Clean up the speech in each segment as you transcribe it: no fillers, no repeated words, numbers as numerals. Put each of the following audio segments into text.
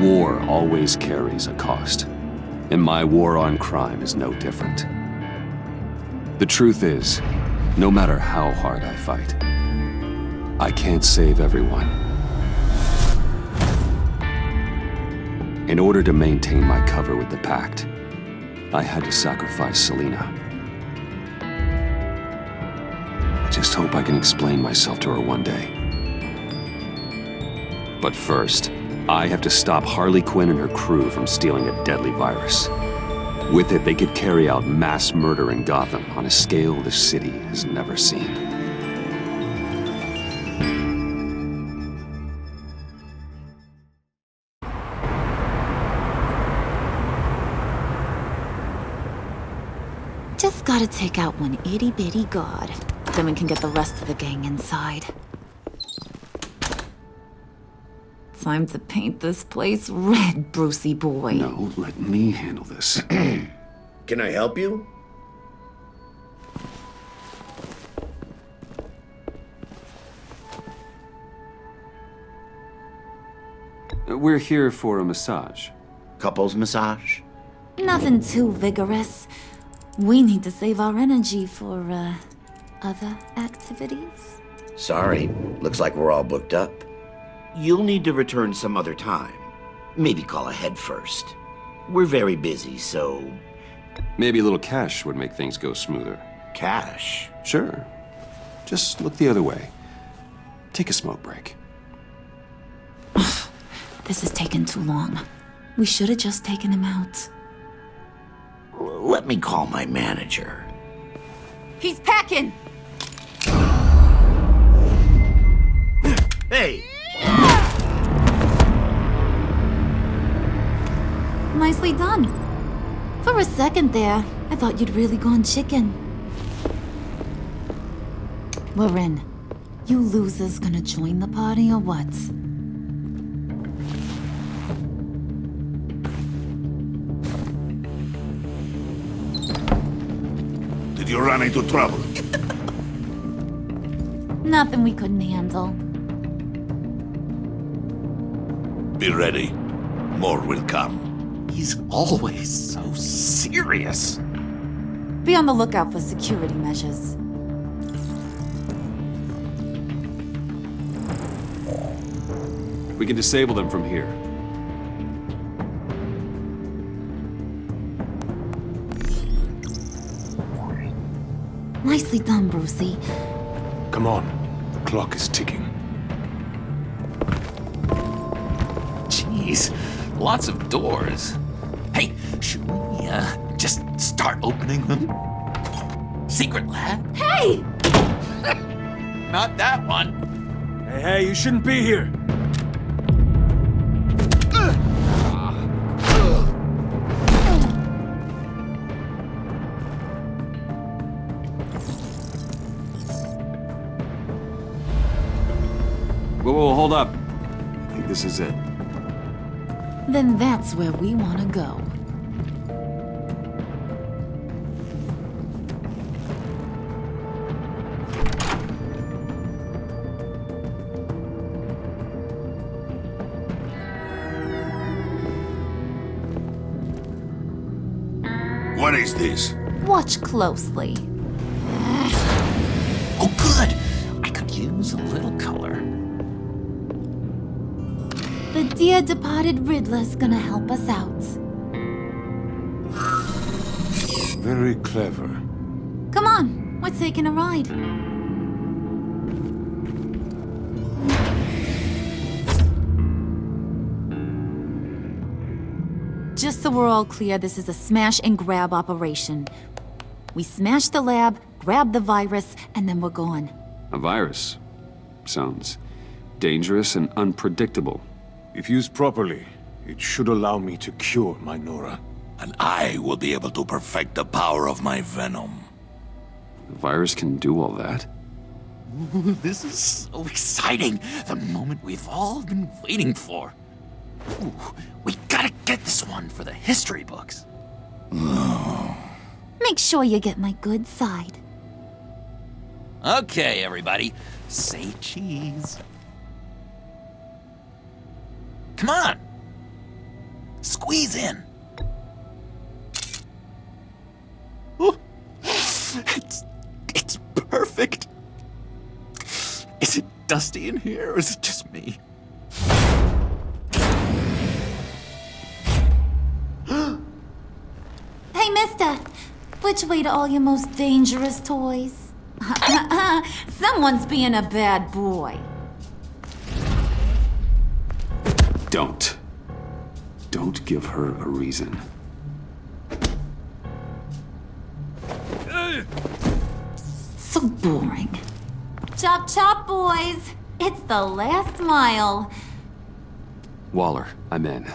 War always carries a cost, and my war on crime is no different. The truth is, no matter how hard I fight, I can't save everyone. In order to maintain my cover with the Pact, I had to sacrifice Selina. I just hope I can explain myself to her one day. But first, I have to stop Harley Quinn and her crew from stealing a deadly virus. With it, they could carry out mass murder in Gotham on a scale the city has never seen. Just gotta take out one itty-bitty god. Then we can get the rest of the gang inside. Time to paint this place red, Brucey boy. No, let me handle this. Can I help you? We're here for a massage. Couples massage? Nothing too vigorous. We need to save our energy for, other activities. Sorry, looks like we're all booked up. You'll need to return some other time. Maybe call ahead first. We're very busy, so... Maybe a little cash would make things go smoother. Cash? Sure. Just look the other way. Take a smoke break. This is taking too long. We should have just taken him out. Let me call my manager. He's packing! Hey! Nicely done. For a second there, I thought you'd really gone chicken. We're in. You losers gonna join the party or what? Did you run into trouble? Nothing we couldn't handle. Be ready. More will come. He's always so serious. Be on the lookout for security measures. We can disable them from here. Nicely done, Brucey. Come on. The clock is ticking. Jeez, lots of doors. Hey, should we, just start opening them? Secret lab? Hey! Not that one. Hey, you shouldn't be here. Whoa, hold up. I think this is it. Then that's where we want to go. What is this? Watch closely. Oh, good. I could use a little color. The dear departed Riddler's gonna help us out. Very clever. Come on, we're taking a ride. Just so we're all clear, this is a smash and grab operation. We smash the lab, grab the virus, and then we're gone. A virus. Sounds dangerous and unpredictable. If used properly, it should allow me to cure my Nora. And I will be able to perfect the power of my venom. The virus can do all that? Ooh, this is so exciting. The moment we've all been waiting for. Ooh, we gotta get this one for the history books. Make sure you get my good side. Okay, everybody, say cheese. Come on. squeeze in. Oh, it's perfect. Is it dusty in here, or is it just me? Hey, mister. Which way to all your most dangerous toys? Someone's being a bad boy. Don't. Don't give her a reason. So boring. Chop chop, boys. It's the last mile. Waller, I'm in.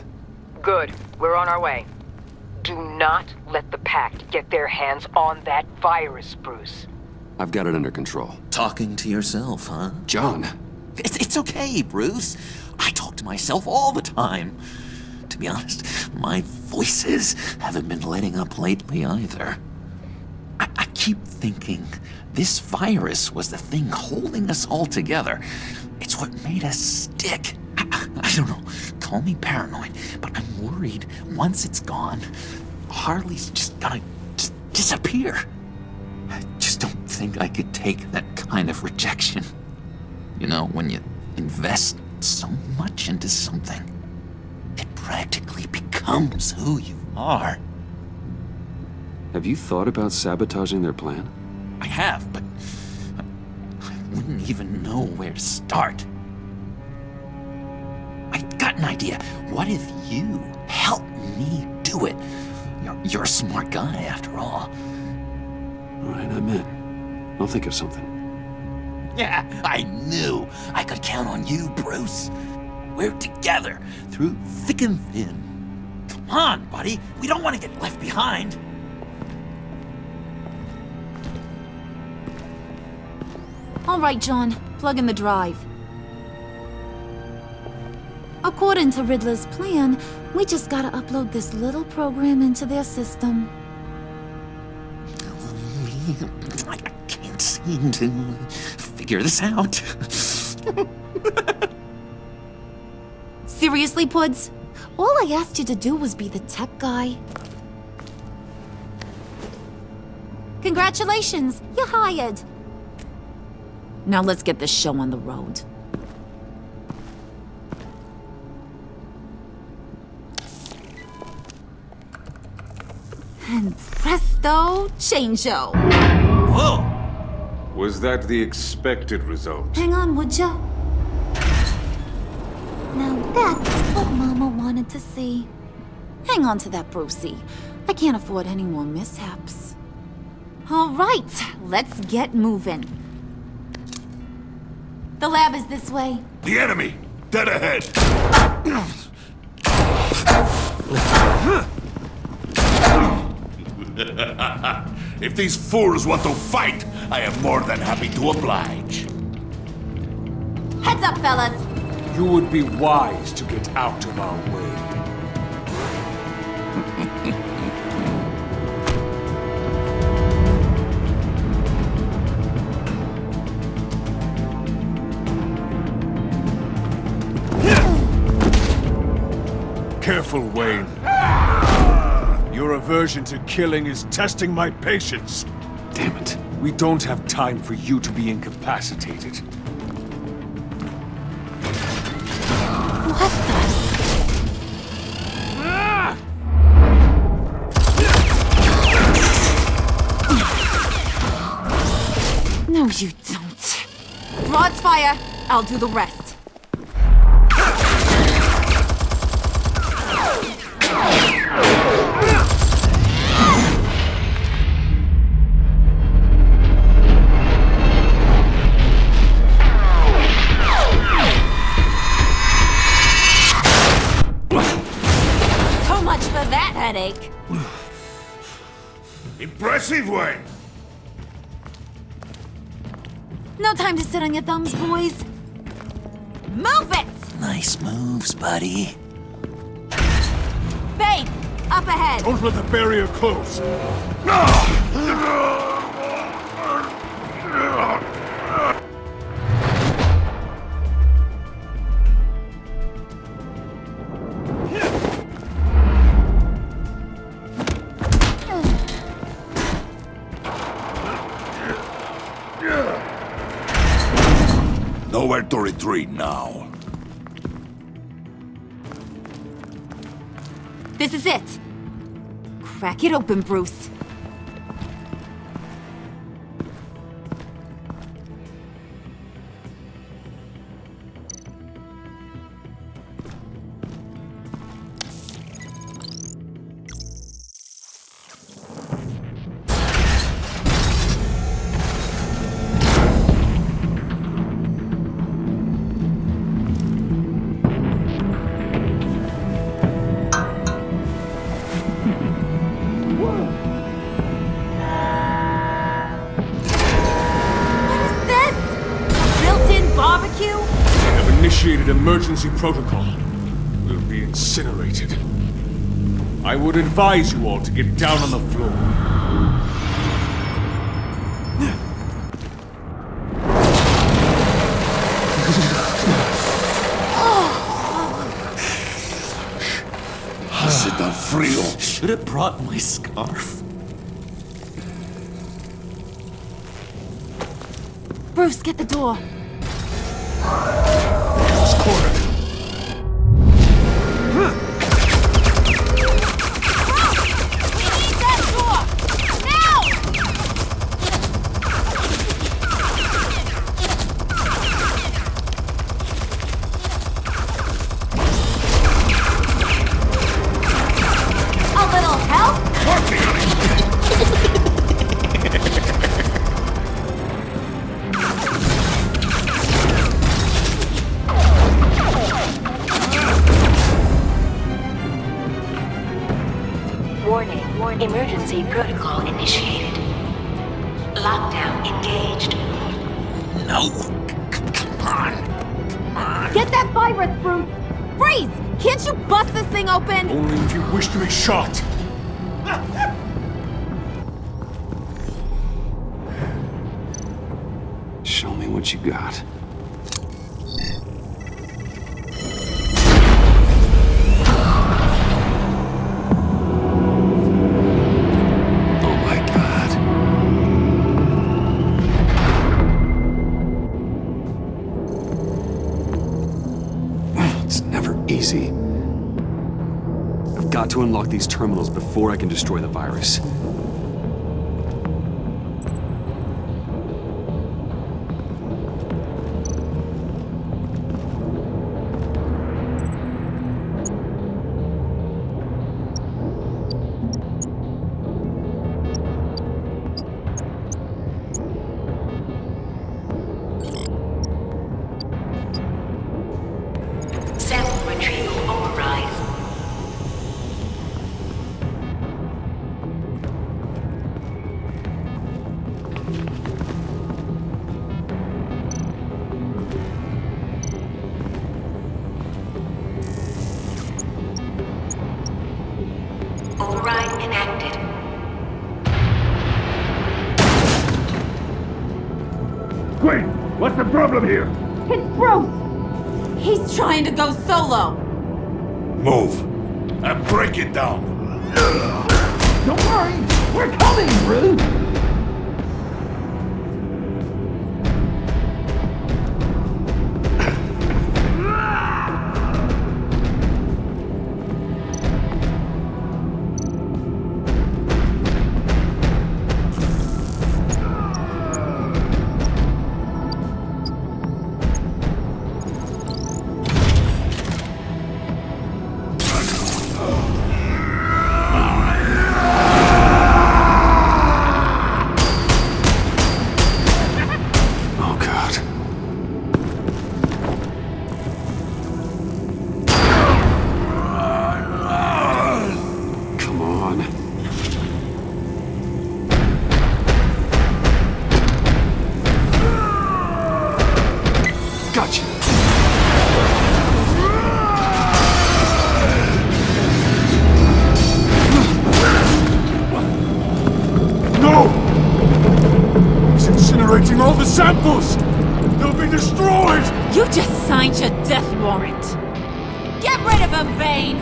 Good. We're on our way. Do not let the Pact get their hands on that virus, Bruce. I've got it under control. Talking to yourself, huh? John! It's okay, Bruce. I talk to myself all the time. To be honest, my voices haven't been letting up lately either. I keep thinking this virus was the thing holding us all together. It's what made us stick. I don't know, call me paranoid, but I'm worried once it's gone, Harley's just gonna disappear. I just don't think I could take that kind of rejection. You know, when you invest so much into something, it practically becomes who you are. Have you thought about sabotaging their plan? I have, but I wouldn't even know where to start. I've got an idea. What if you help me do it? You're a smart guy, after all. All right, I'm in. I'll think of something. Yeah, I knew I could count on you, Bruce. We're together through thick and thin. Come on, buddy. We don't want to get left behind. All right, John. Plug in the drive. According to Riddler's plan, we just gotta upload this little program into their system. I can't seem to figure this out. Seriously, Puds? All I asked you to do was be the tech guy. Congratulations, you're hired. Now let's get this show on the road. And presto, changeo. Whoa! Was that the expected result? Hang on, would ya? Now that's what Mama wanted to see. Hang on to that, Brucey. I can't afford any more mishaps. All right, let's get moving. The lab is this way. The enemy! Dead ahead! If these fools want to fight, I am more than happy to oblige. Heads up, fellas. You would be wise to get out of our way. Careful, Wayne. Your aversion to killing is testing my patience. Damn it. We don't have time for you to be incapacitated. What the? No, you don't. Broads fire. I'll do the rest. So much for that headache. Impressive, Wayne! No time to sit on your thumbs, boys. Move it! Nice moves, buddy. Bane, up ahead. Don't let the barrier close. to retreat now. This is it. Crack it open, Bruce. Initiated emergency protocol. Will be incinerated. I would advise you all to get down on the floor. Sit down, frío. Should have brought my scarf. Bruce, get the door. It's cornered. We need that door! Now! A little help? Warning, emergency protocol initiated. Lockdown engaged. No. Come on. Get that virus, Bruce! Freeze! Can't you bust this thing open? Only if you wish to be shot. Show me what you got. Easy. I've got to unlock these terminals before I can destroy the virus. Override enacted. Wait, what's the problem here? It's Bruce! He's trying to go solo! Move and break it down. Don't worry, we're coming, Bruce! All the samples! They'll be destroyed! You just signed your death warrant. Get rid of him, Bane!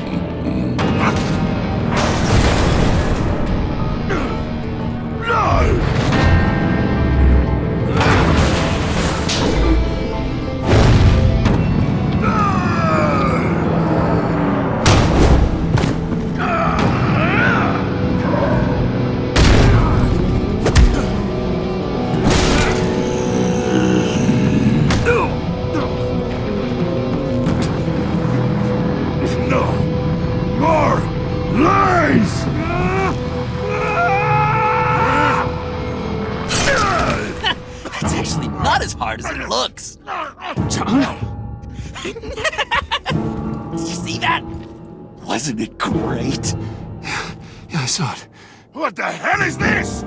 Wasn't it great? Yeah, I saw it. What the hell is this?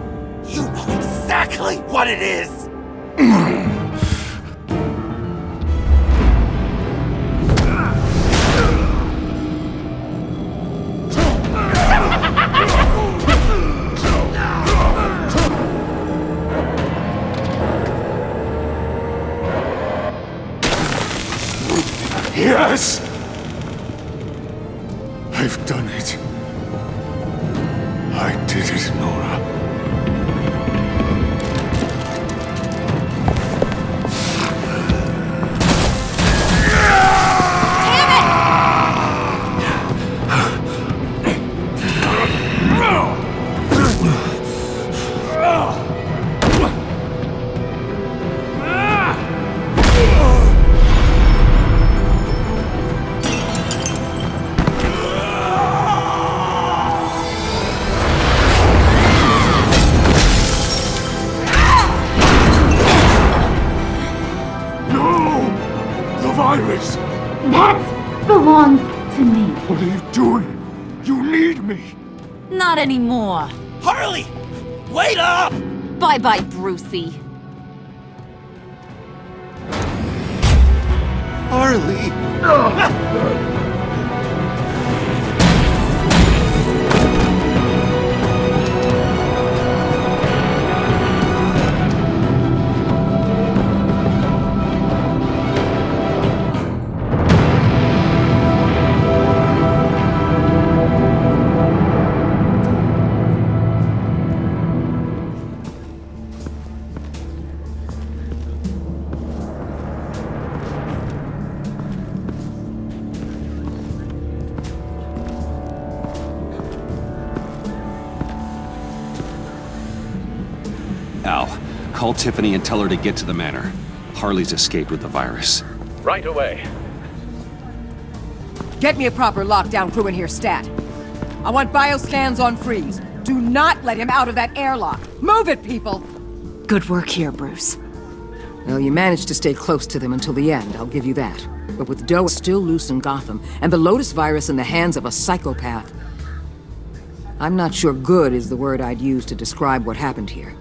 You know exactly what it is! Yes! I've done it. I did it, Nora. That belongs to me. What are you doing? You need me. Not anymore. Harley! Wait up! Bye-bye, Brucey. Harley! Al, call Tiffany and tell her to get to the manor. Harley's escaped with the virus. Right away. Get me a proper lockdown crew in here, stat. I want bioscans on freeze. Do not let him out of that airlock. Move it, people! Good work here, Bruce. Well, you managed to stay close to them until the end, I'll give you that. But with Doe still loose in Gotham, and the Lotus virus in the hands of a psychopath, I'm not sure good is the word I'd use to describe what happened here.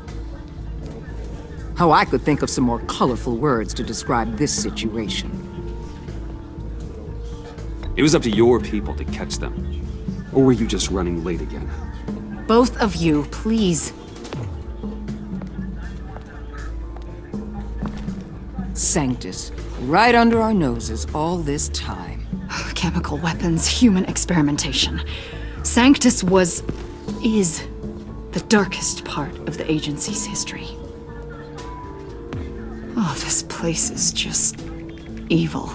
Oh, I could think of some more colorful words to describe this situation. It was up to your people to catch them. Or were you just running late again? Both of you, please. Sanctus, right under our noses all this time. Chemical weapons, human experimentation. Sanctus is the darkest part of the agency's history. Oh, this place is just evil.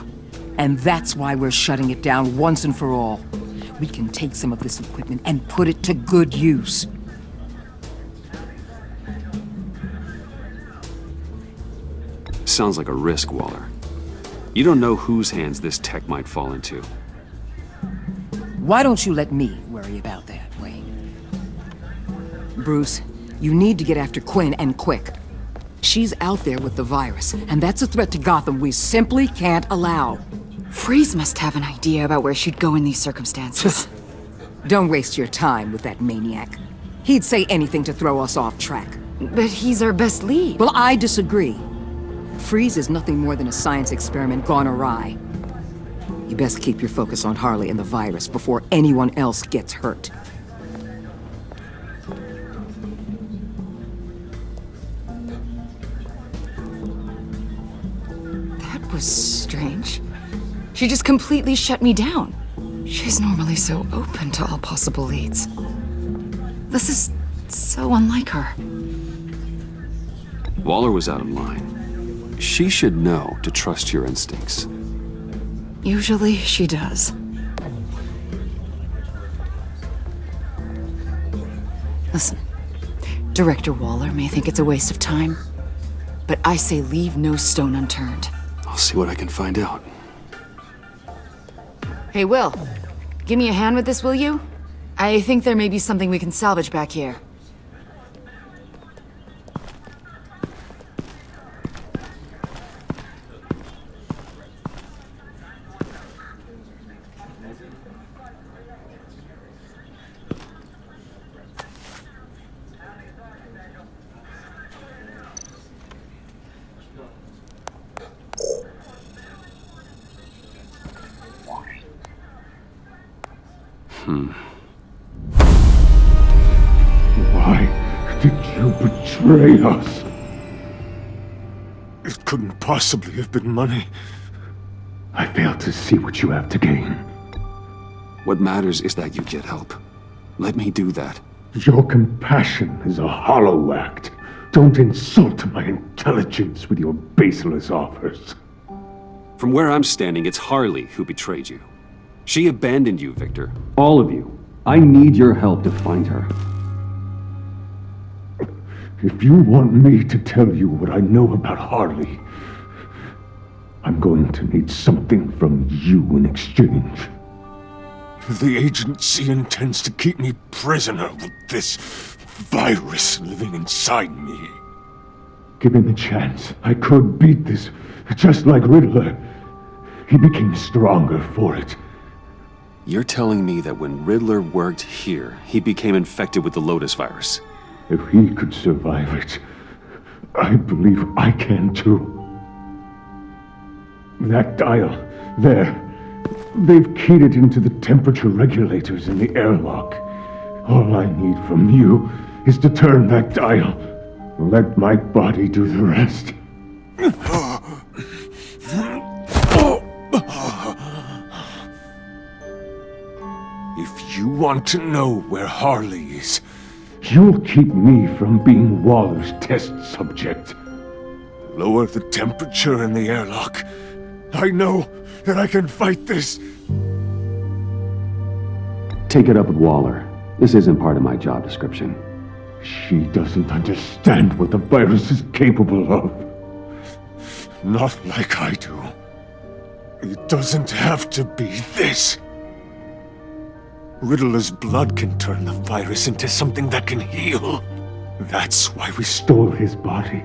And that's why we're shutting it down once and for all. We can take some of this equipment and put it to good use. Sounds like a risk, Waller. You don't know whose hands this tech might fall into. Why don't you let me worry about that, Wayne? Bruce, you need to get after Quinn, and quick. She's out there with the virus, and that's a threat to Gotham we simply can't allow. Freeze must have an idea about where she'd go in these circumstances. Don't waste your time with that maniac. He'd say anything to throw us off track. But he's our best lead. Well, I disagree. Freeze is nothing more than a science experiment gone awry. You best keep your focus on Harley and the virus before anyone else gets hurt. That was strange. She just completely shut me down. She's normally so open to all possible leads. This is so unlike her. Waller was out of line. She should know to trust your instincts. Usually she does. Listen, Director Waller may think it's a waste of time, but I say leave no stone unturned. I'll see what I can find out. Hey, Will, give me a hand with this, will you? I think there may be something we can salvage back here. Why did you betray us? It couldn't possibly have been money. I fail to see what you have to gain. What matters is that you get help. Let me do that. Your compassion is a hollow act. Don't insult my intelligence with your baseless offers. From where I'm standing, it's Harley who betrayed you. She abandoned you, Victor. All of you. I need your help to find her. If you want me to tell you what I know about Harley, I'm going to need something from you in exchange. The agency intends to keep me prisoner with this virus living inside me. Given the chance, I could beat this, just like Riddler. He became stronger for it. You're telling me that when Riddler worked here, he became infected with the Lotus virus? If he could survive it, I believe I can too. That dial, there. They've keyed it into the temperature regulators in the airlock. All I need from you is to turn that dial. Let my body do the rest. If you want to know where Harley is, you'll keep me from being Waller's test subject. Lower the temperature in the airlock. I know that I can fight this. Take it up with Waller. This isn't part of my job description. She doesn't understand what the virus is capable of. Not like I do. It doesn't have to be this. Riddler's blood can turn the virus into something that can heal. That's why we stole his body.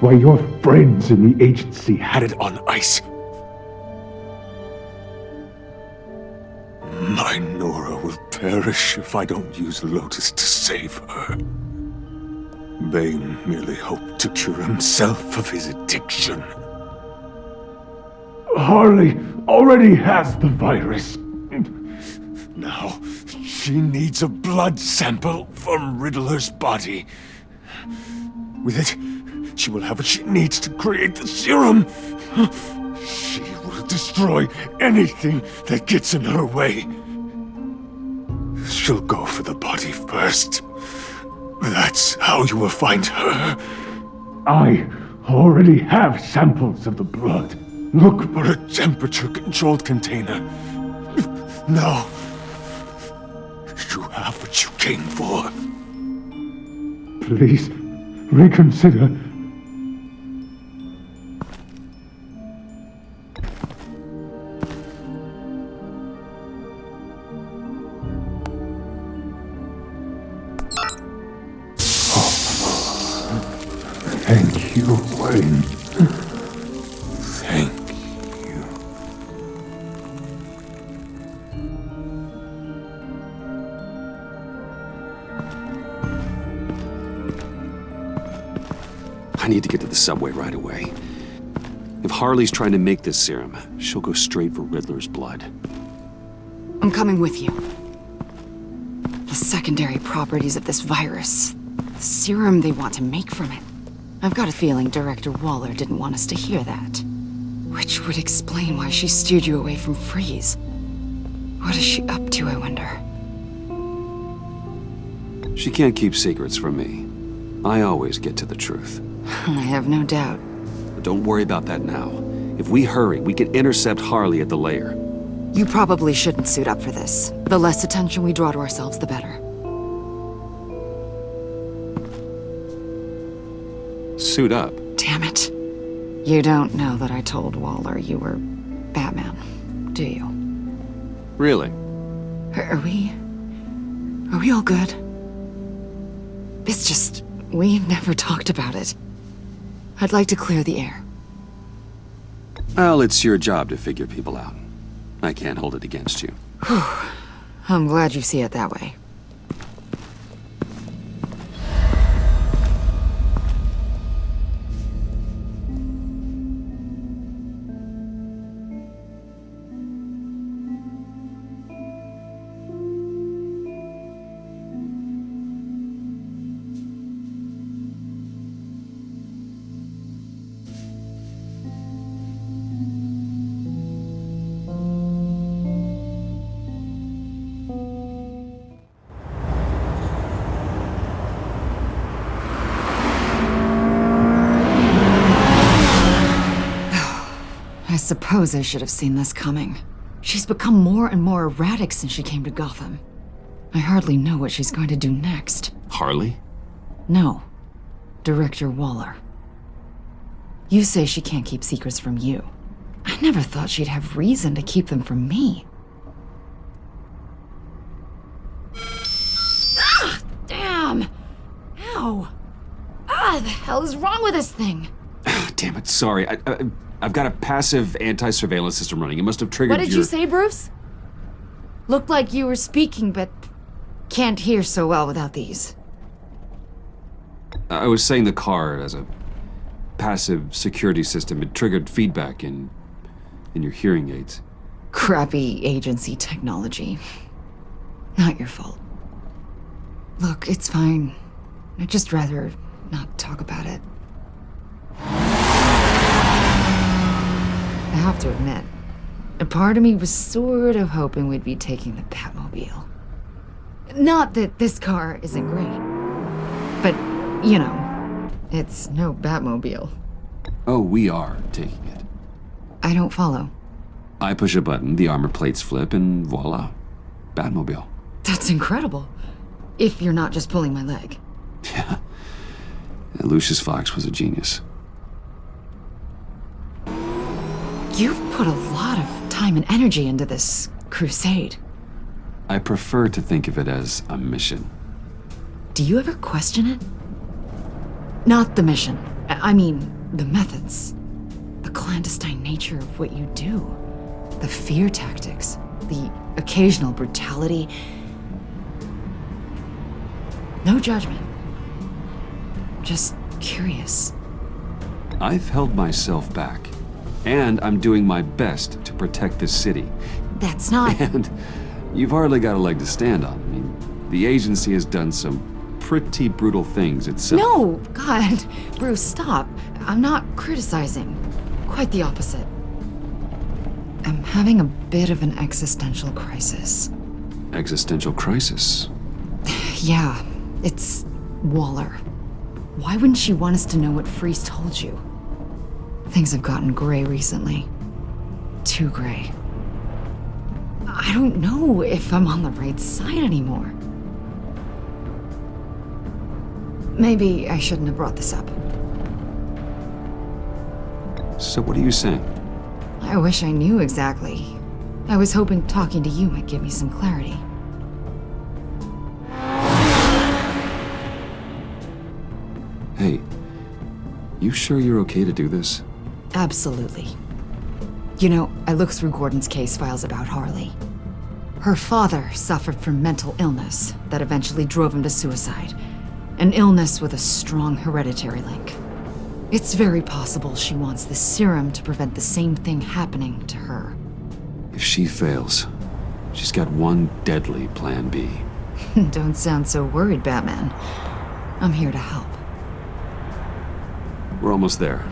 Why your friends in the agency had it on ice. My Nora will perish if I don't use Lotus to save her. Bane merely hoped to cure himself of his addiction. Harley already has the virus. Now, she needs a blood sample from Riddler's body. With it, she will have what she needs to create the serum. She will destroy anything that gets in her way. She'll go for the body first. That's how you will find her. I already have samples of the blood. Look for a temperature-controlled container. Now, you have what you came for. Please, reconsider. Thank you, Wayne. Thank you. I need to get to the subway right away. If Harley's trying to make this serum, she'll go straight for Riddler's blood. I'm coming with you. The secondary properties of this virus. The serum they want to make from it. I've got a feeling Director Waller didn't want us to hear that. Which would explain why she steered you away from Freeze. What is she up to, I wonder? She can't keep secrets from me. I always get to the truth. I have no doubt. But don't worry about that now. If we hurry, we can intercept Harley at the lair. You probably shouldn't suit up for this. The less attention we draw to ourselves, the better. Suit up? Damn it. You don't know that I told Waller you were Batman, do you? Really? Are we all good? It's just, we never talked about it. I'd like to clear the air. Well, it's your job to figure people out. I can't hold it against you. I'm glad you see it that way. I suppose I should have seen this coming. She's become more and more erratic since she came to Gotham. I hardly know what she's going to do next. Harley? No. Director Waller. You say she can't keep secrets from you. I never thought she'd have reason to keep them from me. Ah! Damn! Ow! Ah, the hell is wrong with this thing? Damn it, sorry. I've got a passive anti-surveillance system running. It must have triggered What did you say, Bruce? Looked like you were speaking, but can't hear so well without these. I was saying the car as a passive security system. It triggered feedback in your hearing aids. Crappy agency technology. Not your fault. Look, it's fine. I'd just rather not talk about it. I have to admit, a part of me was sort of hoping we'd be taking the Batmobile. Not that this car isn't great, but, you know, it's no Batmobile. Oh, we are taking it. I don't follow. I push a button, the armor plates flip, and voila, Batmobile. That's incredible. If you're not just pulling my leg. Yeah. Lucius Fox was a genius. You've put a lot of time and energy into this crusade. I prefer to think of it as a mission. Do you ever question it? Not the mission. I mean, the methods. The clandestine nature of what you do. The fear tactics. The occasional brutality. No judgment. Just curious. I've held myself back. And I'm doing my best to protect this city. That's not... And you've hardly got a leg to stand on. I mean, the agency has done some pretty brutal things itself. No! God, Bruce, stop. I'm not criticizing. Quite the opposite. I'm having a bit of an existential crisis. Existential crisis? Yeah, it's Waller. Why wouldn't she want us to know what Freeze told you? Things have gotten gray recently. Too gray. I don't know if I'm on the right side anymore. Maybe I shouldn't have brought this up. So what are you saying? I wish I knew exactly. I was hoping talking to you might give me some clarity. Hey, you sure you're okay to do this? Absolutely. You know, I looked through Gordon's case files about Harley. Her father suffered from mental illness that eventually drove him to suicide. An illness with a strong hereditary link. It's very possible she wants the serum to prevent the same thing happening to her. If she fails, she's got one deadly plan B. Don't sound so worried, Batman. I'm here to help. We're almost there.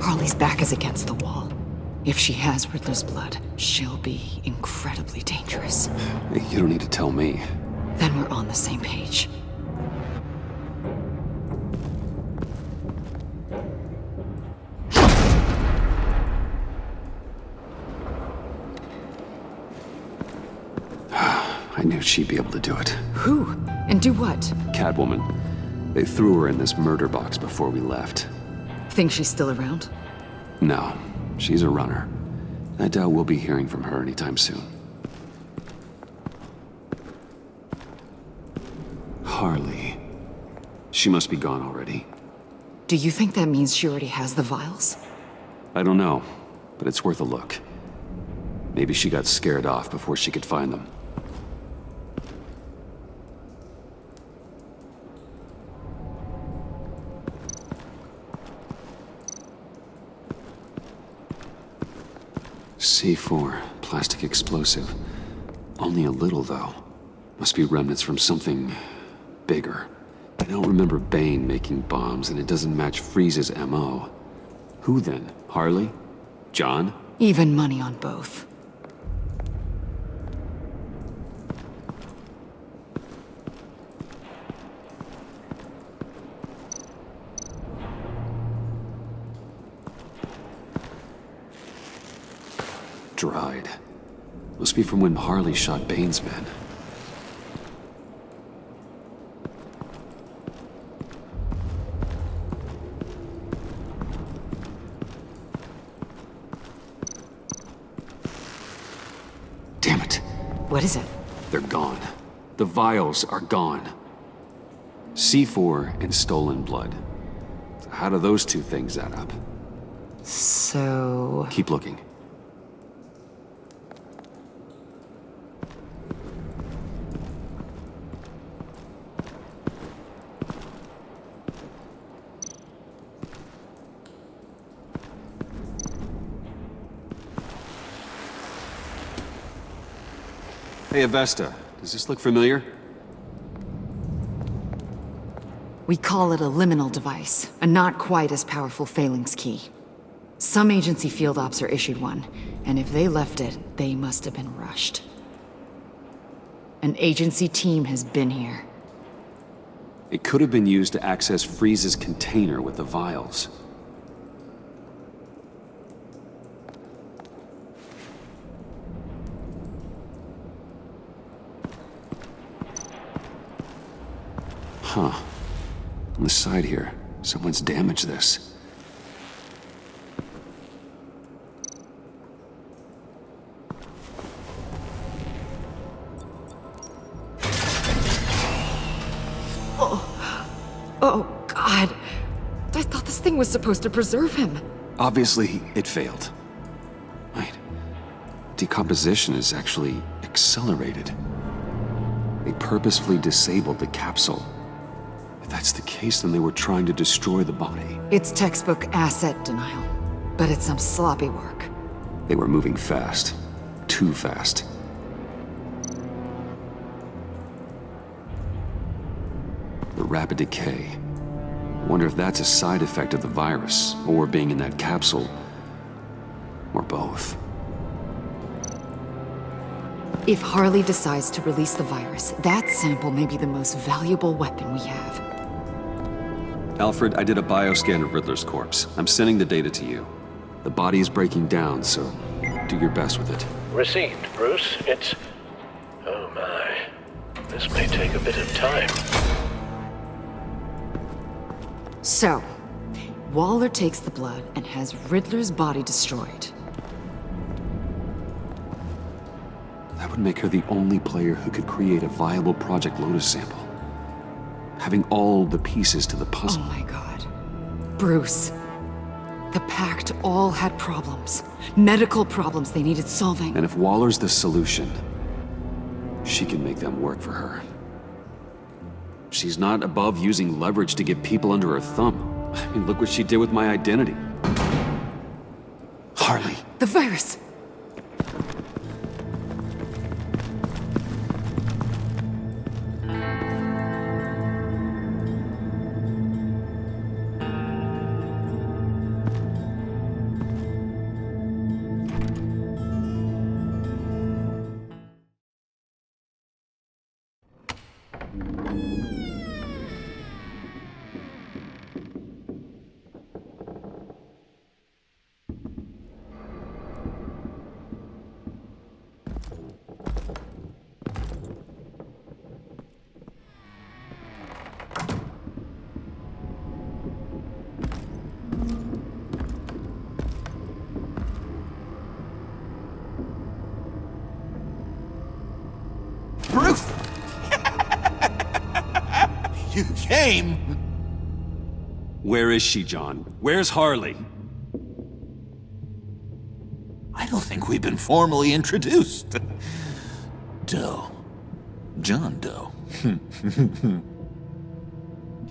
Harley's back is against the wall. If she has Riddler's blood, she'll be incredibly dangerous. You don't need to tell me. Then we're on the same page. I knew she'd be able to do it. Who? And do what? Catwoman. They threw her in this murder box before we left. Think she's still around? No, she's a runner. I doubt we'll be hearing from her anytime soon. Harley. She must be gone already. Do you think that means she already has the vials? I don't know, but it's worth a look. Maybe she got scared off before she could find them. C4, plastic explosive. Only a little, though. Must be remnants from something bigger. I don't remember Bane making bombs, and it doesn't match Freeze's MO. Who then? Harley? John? Even money on both. Dried. Must be from when Harley shot Bane's men. Damn it. What is it? They're gone. The vials are gone. C4 and stolen blood. How do those two things add up? So... Keep looking. Hey, Avesta, does this look familiar? We call it a liminal device, a not quite as powerful phalanx key. Some agency field ops are issued one, and if they left it, they must have been rushed. An agency team has been here. It could have been used to access Freeze's container with the vials. Huh. On the side here, someone's damaged this. Oh, God. I thought this thing was supposed to preserve him. Obviously, it failed. Wait. Decomposition is actually accelerated. They purposefully disabled the capsule. If that's the case, then they were trying to destroy the body. It's textbook asset denial, but it's some sloppy work. They were moving fast. Too fast. The rapid decay. Wonder if that's a side effect of the virus, or being in that capsule, or both. If Harley decides to release the virus, that sample may be the most valuable weapon we have. Alfred, I did a bioscan of Riddler's corpse. I'm sending the data to you. The body is breaking down, so do your best with it. Received, Bruce. It's... oh my. This may take a bit of time. So, Waller takes the blood and has Riddler's body destroyed. That would make her the only player who could create a viable Project Lotus sample. Having all the pieces to the puzzle. Oh my God. Bruce. The Pact all had problems. Medical problems they needed solving. And if Waller's the solution, she can make them work for her. She's not above using leverage to get people under her thumb. I mean, look what she did with my identity. Harley. The virus! Bruce! You came! Where is she, John? Where's Harley? I don't think we've been formally introduced. Doe. John Doe.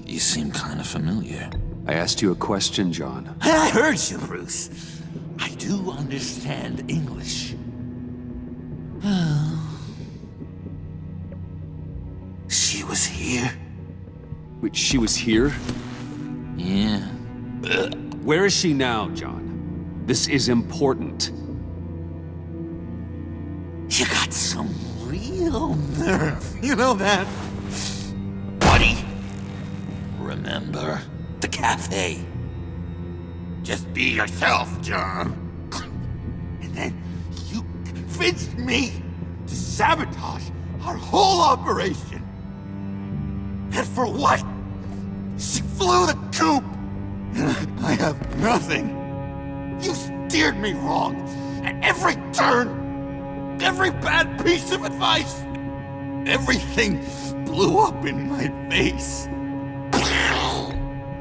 You seem kind of familiar. I asked you a question, John. I heard you, Bruce. I do understand English. She was here? Wait, she was here? Yeah. Where is she now, John? This is important. You got some real nerve, you know that? Buddy, remember the cafe? Just be yourself, John. And then you convinced me to sabotage our whole operation. And for what? She flew the coop, and I have nothing. You steered me wrong at every turn. Every bad piece of advice. Everything blew up in my face.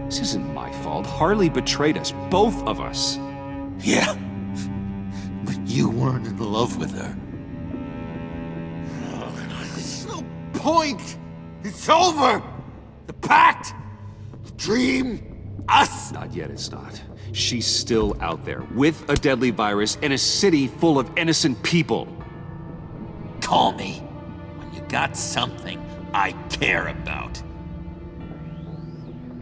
This isn't my fault. Harley betrayed us, both of us. Yeah, but you weren't in love with her. There's no point. It's over. The pact, the dream, us. Not yet, it's not. She's still out there, with a deadly virus in a city full of innocent people. Call me when you got something I care about.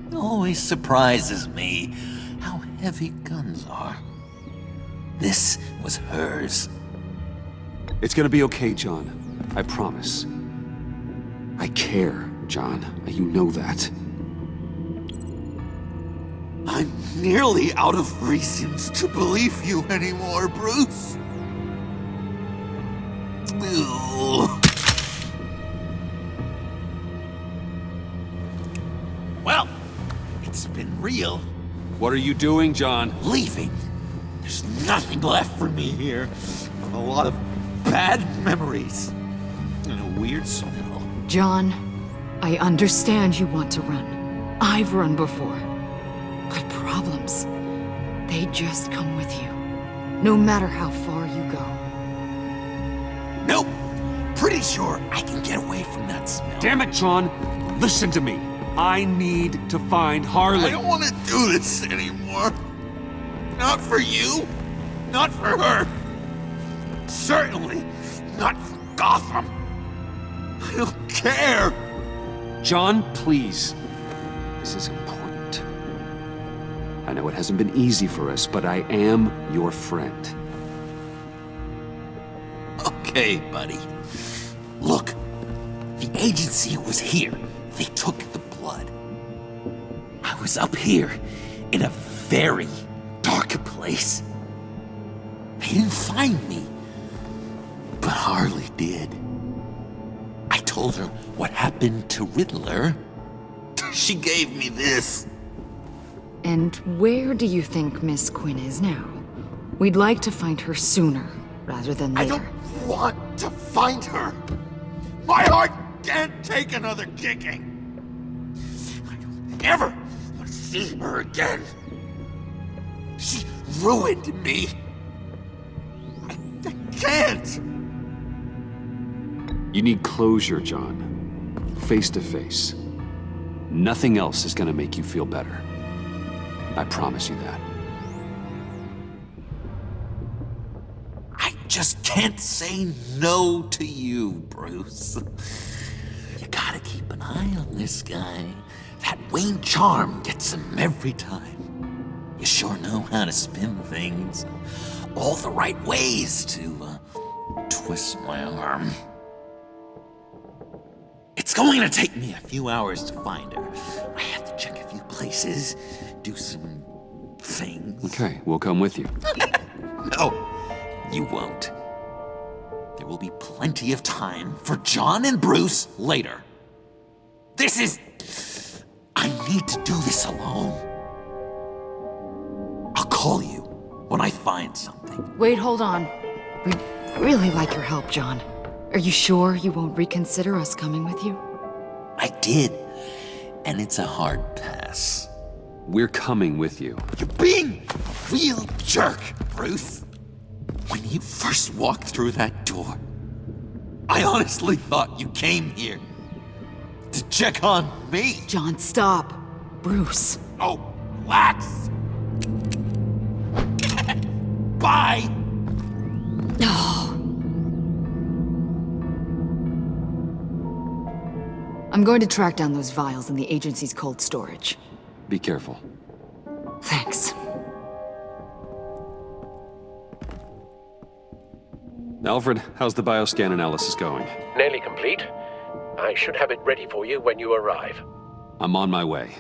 It always surprises me how heavy guns are. This was hers. It's gonna be okay, John. I promise. I care, John. You know that. I'm nearly out of reasons to believe you anymore, Bruce. Well, it's been real. What are you doing, John? Leaving. There's nothing left for me here but a lot of bad memories and a weird smell. John, I understand you want to run. I've run before. But problems, they just come with you, no matter how far you go. Nope. Pretty sure I can get away from that smell. Damn it, John! Listen to me. I need to find Harley. I don't want to do this anymore. Not for you. Not for her. Certainly not for Gotham. I don't care. John, please. This is important. I know it hasn't been easy for us, but I am your friend. Okay, buddy. Look, the agency was here. They took the blood. I was up here in a very dark place. They didn't find me, but Harley did. I told her what happened to Riddler. She gave me this. And where do you think Miss Quinn is now? We'd like to find her sooner, rather than later. I don't want to find her. My heart can't take another kicking. I don't ever want to see her again. She ruined me. I can't. You need closure, John. Face to face. Nothing else is gonna make you feel better. I promise you that. I just can't say no to you, Bruce. You gotta keep an eye on this guy. That Wayne charm gets him every time. You sure know how to spin things. All the right ways to twist my arm. It's going to take me a few hours to find her. I have to check a few places, do some things. Okay, we'll come with you. No, you won't. There will be plenty of time for John and Bruce later. I need to do this alone. I'll call you when I find something. Wait, hold on. We'd really like your help, John. Are you sure you won't reconsider us coming with you? I did, and it's a hard pass. We're coming with you. You're being a real jerk, Bruce. When you first walked through that door, I honestly thought you came here to check on me. John, stop. Bruce. Oh, relax. Bye. Oh. I'm going to track down those vials in the agency's cold storage. Be careful. Thanks. Alfred, how's the bioscan analysis going? Nearly complete. I should have it ready for you when you arrive. I'm on my way.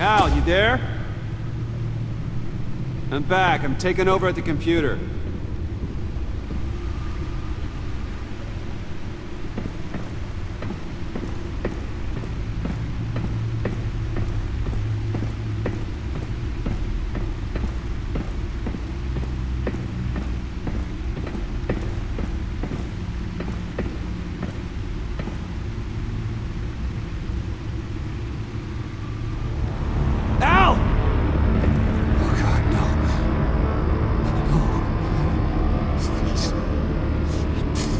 Al, you there? I'm back. I'm taking over at the computer.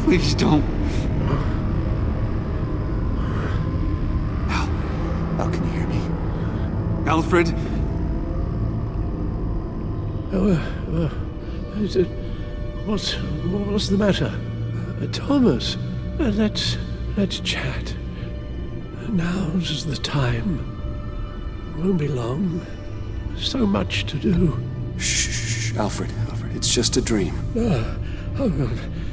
Please don't. Al, can you hear me? Alfred? What's the matter? Thomas, let's chat. Now's the time. Won't be long. So much to do. Shh, Alfred, it's just a dream.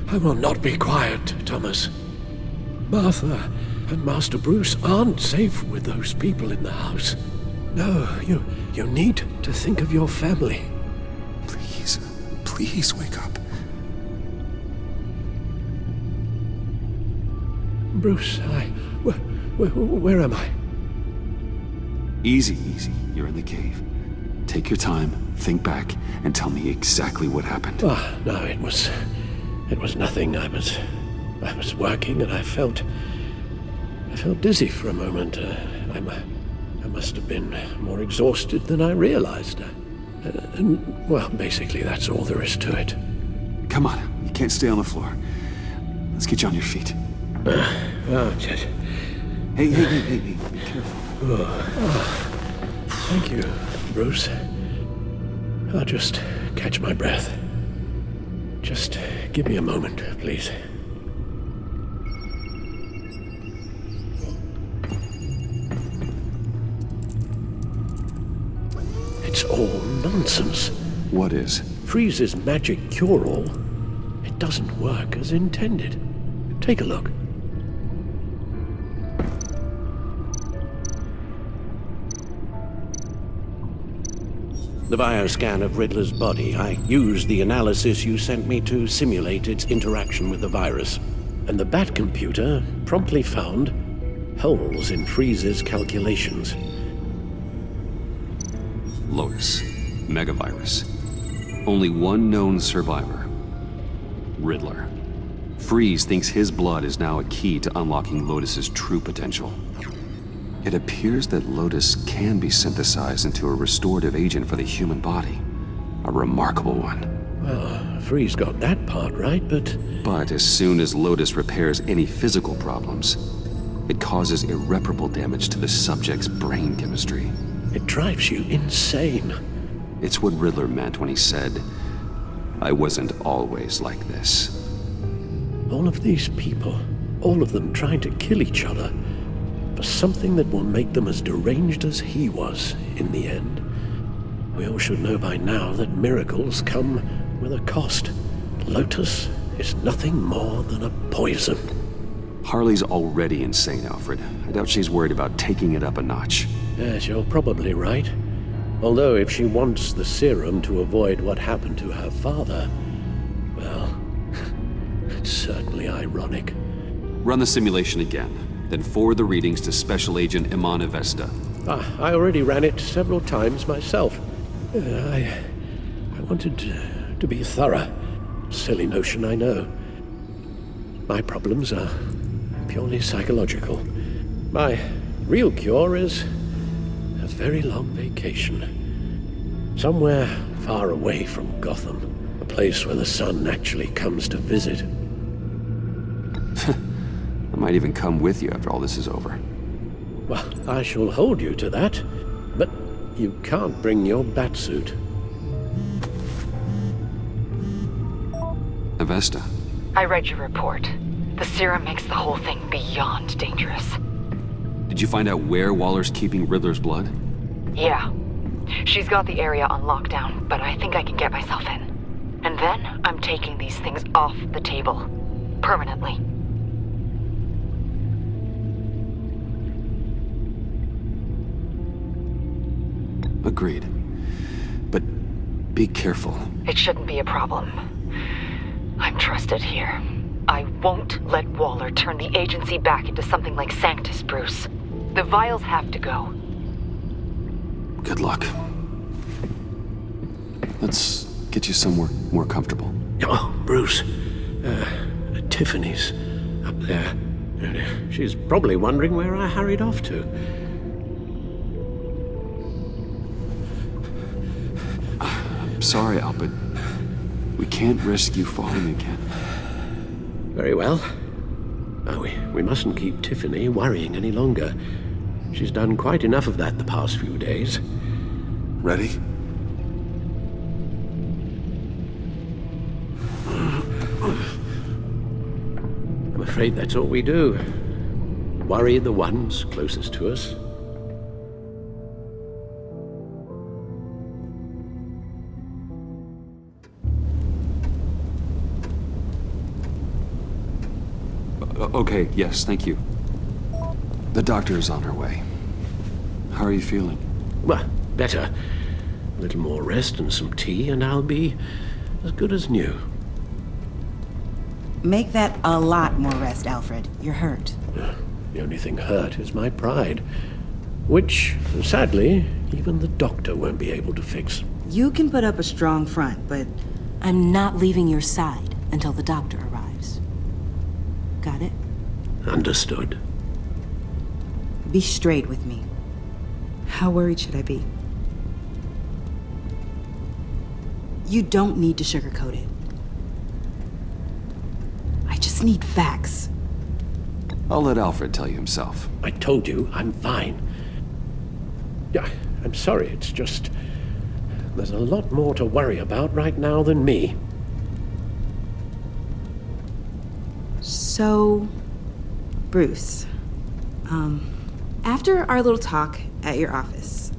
I will not be quiet, Thomas. Martha and Master Bruce aren't safe with those people in the house. No, you need to think of your family. Please wake up. Bruce, where am I? Easy. You're in the cave. Take your time, think back, and tell me exactly what happened. No, it was nothing. I was working and I felt dizzy for a moment. I must have been more exhausted than I realized. Well, basically that's all there is to it. Come on, you can't stay on the floor. Let's get you on your feet. Just... Hey, be careful. Thank you, Bruce. I'll just catch my breath. Just give me a moment, please. It's all nonsense. What is? Freeze's magic cure-all. It doesn't work as intended. Take a look. The bioscan of Riddler's body. I used the analysis you sent me to simulate its interaction with the virus. And the Bat computer promptly found holes in Freeze's calculations. Lotus. Megavirus. Only one known survivor. Riddler. Freeze thinks his blood is now a key to unlocking Lotus's true potential. It appears that Lotus can be synthesized into a restorative agent for the human body. A remarkable one. Well, Freeze got that part right, but... But as soon as Lotus repairs any physical problems, it causes irreparable damage to the subject's brain chemistry. It drives you insane. It's what Riddler meant when he said, "I wasn't always like this." All of these people, all of them trying to kill each other, for something that will make them as deranged as he was in the end. We all should know by now that miracles come with a cost. Lotus is nothing more than a poison. Harley's already insane, Alfred. I doubt she's worried about taking it up a notch. Yes, you're probably right. Although if she wants the serum to avoid what happened to her father, well, it's certainly ironic. Run the simulation again. Then forward the readings to Special Agent Iman Avesta. I already ran it several times myself. I wanted to be thorough. Silly notion, I know. My problems are purely psychological. My real cure is a very long vacation. Somewhere far away from Gotham. A place where the sun actually comes to visit. I might even come with you after all this is over. Well, I shall hold you to that, but you can't bring your batsuit. Avesta. I read your report. The serum makes the whole thing beyond dangerous. Did you find out where Waller's keeping Riddler's blood? Yeah. She's got the area on lockdown, but I think I can get myself in. And then I'm taking these things off the table. Permanently. Agreed. But be careful. It shouldn't be a problem. I'm trusted here. I won't let Waller turn the agency back into something like Sanctus, Bruce. The vials have to go. Good luck. Let's get you somewhere more comfortable. Oh, Bruce. Tiffany's up there. She's probably wondering where I hurried off to. I'm sorry, Al, but we can't risk you falling again. Very well. We mustn't keep Tiffany worrying any longer. She's done quite enough of that the past few days. Ready? I'm afraid that's all we do. Worry the ones closest to us. Okay, yes, thank you. The doctor is on her way. How are you feeling? Well, better. A little more rest and some tea, and I'll be as good as new. Make that a lot more rest, Alfred. You're hurt. The only thing hurt is my pride, which, sadly, even the doctor won't be able to fix. You can put up a strong front, but I'm not leaving your side until the doctor arrives. Got it? Understood. Be straight with me. How worried should I be? You don't need to sugarcoat it. I just need facts. I'll let Alfred tell you himself. I told you, I'm fine. Yeah, I'm sorry, it's just... there's a lot more to worry about right now than me. So, Bruce, after our little talk at your office,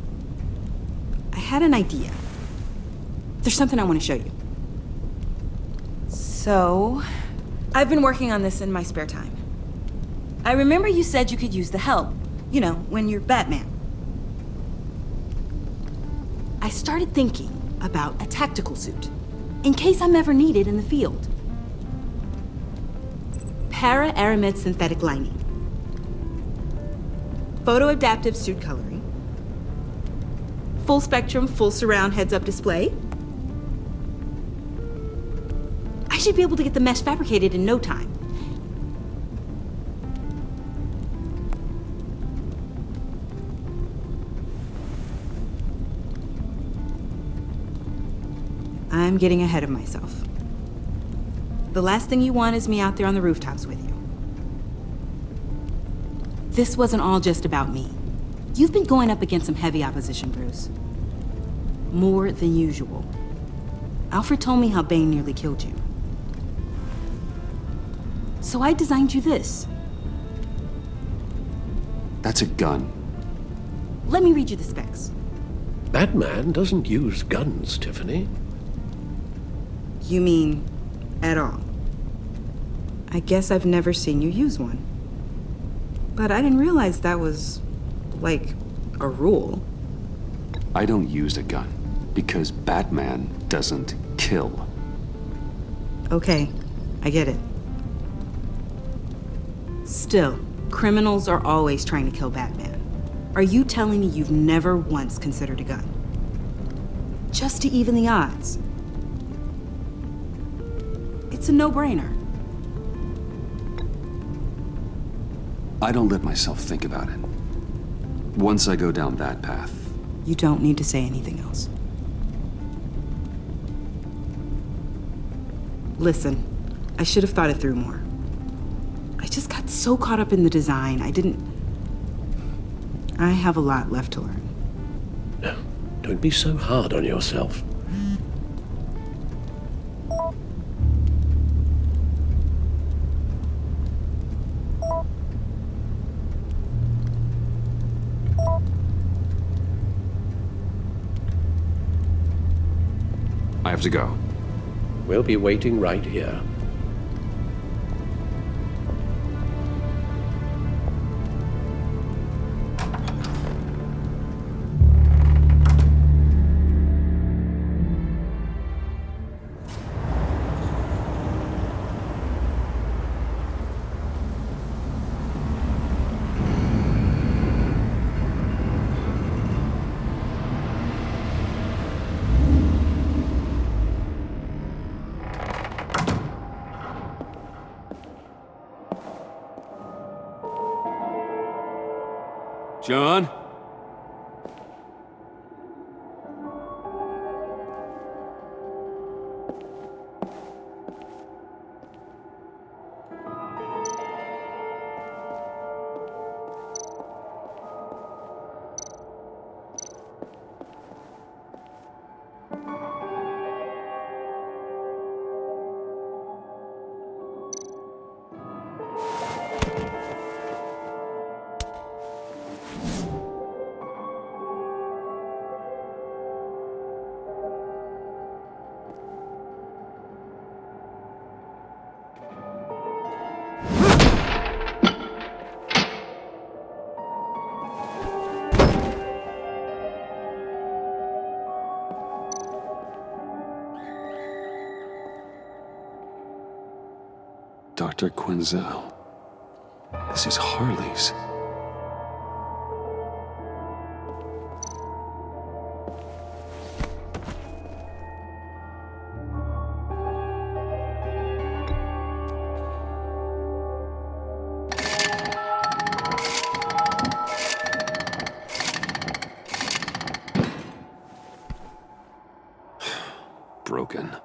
I had an idea. There's something I want to show you. So, I've been working on this in my spare time. I remember you said you could use the help, you know, when you're Batman. I started thinking about a tactical suit, in case I'm ever needed in the field. Para-aramid synthetic lining. Photo-adaptive suit coloring. Full spectrum, full surround heads-up display. I should be able to get the mesh fabricated in no time. I'm getting ahead of myself. The last thing you want is me out there on the rooftops with you. This wasn't all just about me. You've been going up against some heavy opposition, Bruce. More than usual. Alfred told me how Bane nearly killed you. So I designed you this. That's a gun. Let me read you the specs. Batman doesn't use guns, Tiffany. You mean at all? I guess I've never seen you use one. But I didn't realize that was, like, a rule. I don't use a gun because Batman doesn't kill. Okay, I get it. Still, criminals are always trying to kill Batman. Are you telling me you've never once considered a gun? Just to even the odds. It's a no-brainer. I don't let myself think about it. Once I go down that path... You don't need to say anything else. Listen, I should have thought it through more. I just got so caught up in the design, I didn't... I have a lot left to learn. No, don't be so hard on yourself. I have to go. We'll be waiting right here. John? Dr. Quinzel. This is Harley's. Broken.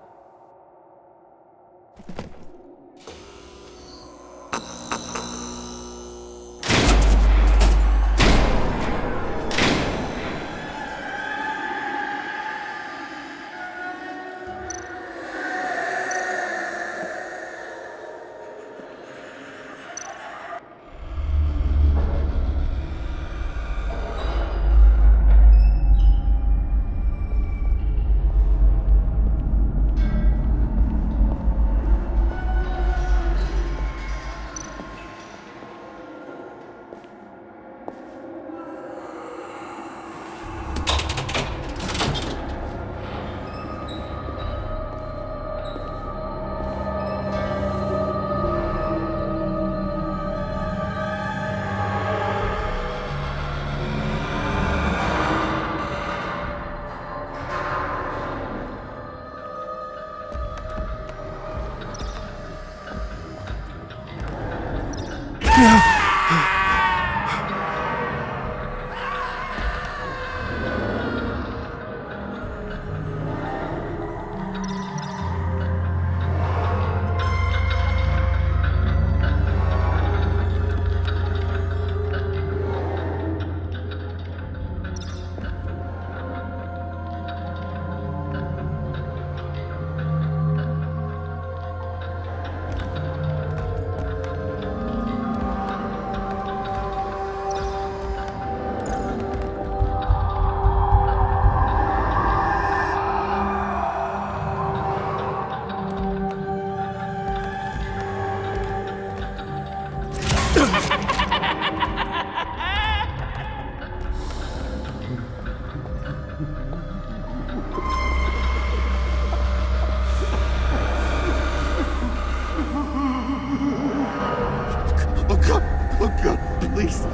Please.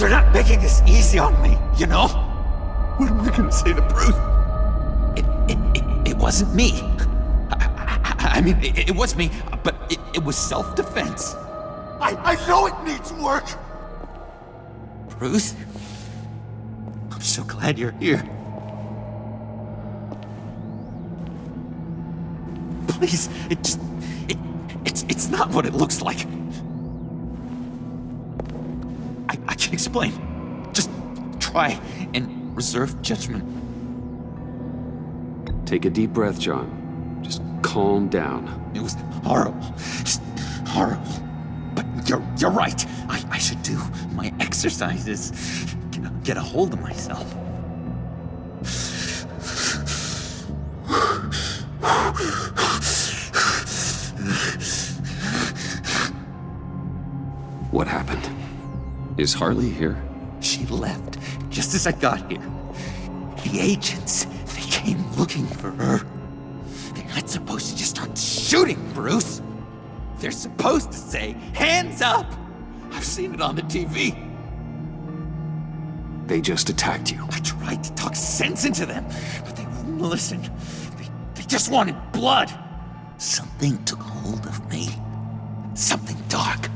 You're not making this easy on me, you know? What am I gonna say to Bruce? It wasn't me. I mean, it was me, but it was self-defense. I know it needs work! Bruce? I'm so glad you're here. Please, it's not what it looks like. I can explain. try and reserve judgment. Take a deep breath, John. Just calm down. It was horrible. Just horrible. But you're right. I should do my exercises. Get a hold of myself. What happened? Is Harley here? She left just as I got here. The agents, they came looking for her. They're not supposed to just start shooting, Bruce. They're supposed to say, hands up! I've seen it on the TV. They just attacked you. I tried to talk sense into them, but they wouldn't listen. They just wanted blood. Something took hold of me. Something dark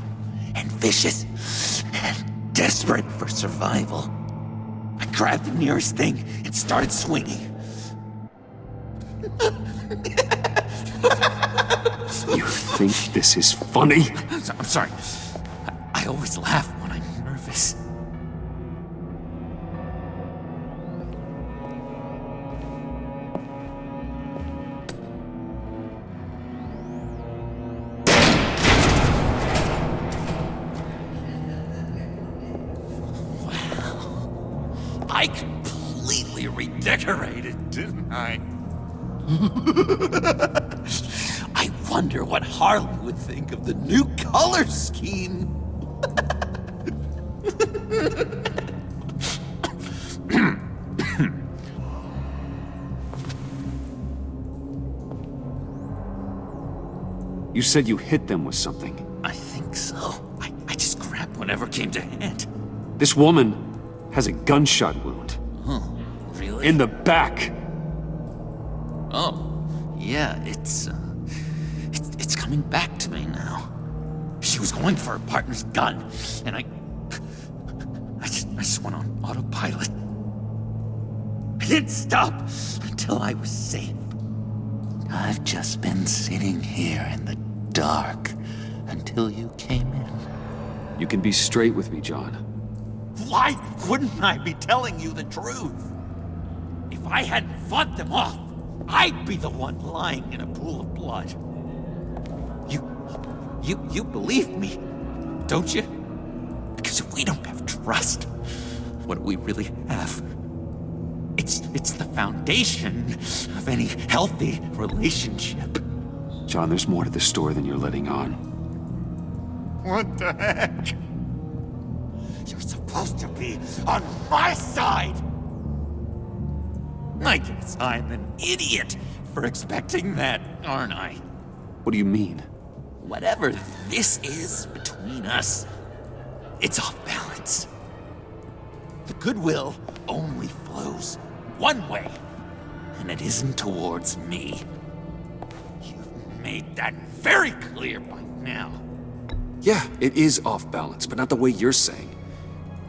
and vicious and desperate for survival. I grabbed the nearest thing and started swinging. You think this is funny? I'm sorry. I always laugh when I'm nervous. Wow. I completely redecorated, didn't I? I wonder what Harley would think of the new color scheme. You said you hit them with something. I think so. I just grabbed whatever came to hand. This woman has a gunshot wound. Oh, really? In the back. Oh, yeah, it's coming back to me now. She was going for her partner's gun, and I just went on autopilot. I didn't stop until I was safe. I've just been sitting here in the dark until you came in. You can be straight with me, John. Why wouldn't I be telling you the truth? If I hadn't fought them off, I'd be the one lying in a pool of blood. You believe me, don't you? Because if we don't have trust, what do we really have? It's the foundation of any healthy relationship. John, there's more to the story than you're letting on. What the heck? You're supposed to be on my side! I guess I'm an idiot for expecting that, aren't I? What do you mean? Whatever this is between us, it's off balance. The goodwill only flows one way, and it isn't towards me. You've made that very clear by now. Yeah, it is off balance, but not the way you're saying.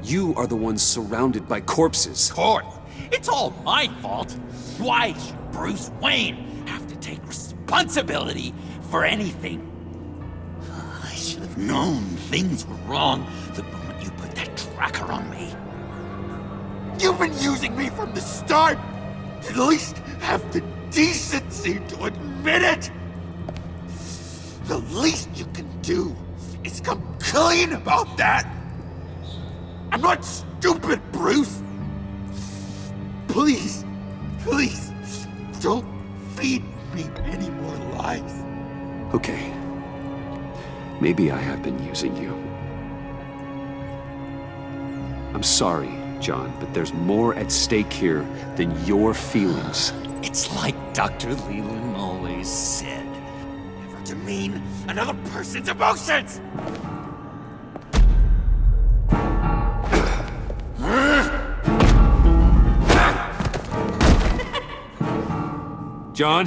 You are the one surrounded by corpses. Of course, it's all my fault. Why should Bruce Wayne have to take responsibility for anything? I should have known things were wrong the moment you put that tracker on me. You've been using me from the start! At least have the decency to admit it! The least you can do is come clean about that! I'm not stupid, Bruce! Please, please, don't feed me any more lies. Okay. Maybe I have been using you. I'm sorry, John, but there's more at stake here than your feelings. It's like Dr. Leland always said. Never demean another person's emotions! John?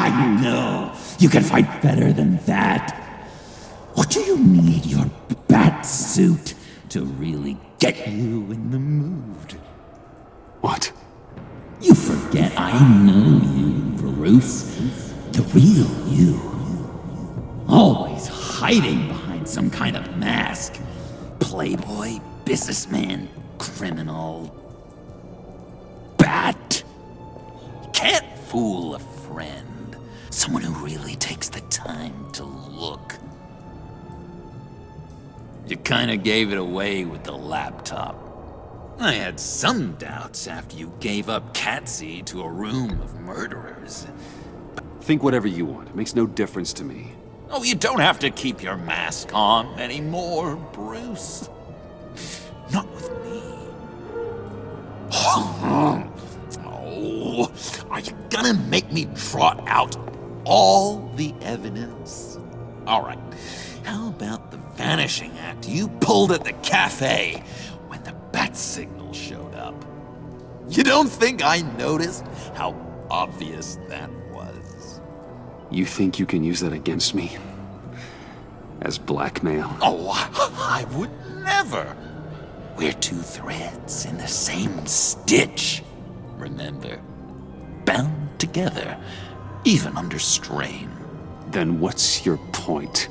I know. You can fight better than that. What do you need your bat suit to really get you in the mood? What? You forget I know you, Bruce. The real you. Always hiding behind some kind of mask. Playboy, businessman, criminal, bat. You can't fool a friend. Someone who really takes the time to look. You kinda gave it away with the laptop. I had some doubts after you gave up Catsy to a room of murderers. Think whatever you want. It makes no difference to me. Oh, you don't have to keep your mask on anymore, Bruce. Not with me. Oh, are you gonna make me trot out all the evidence? All right, how about the vanishing act you pulled at the cafe when the bat signal showed up? You don't think I noticed how obvious that was? You think you can use that against me? As blackmail? Oh, I would never. We're two threads in the same stitch. Remember, bound together, even under strain. Then what's your point?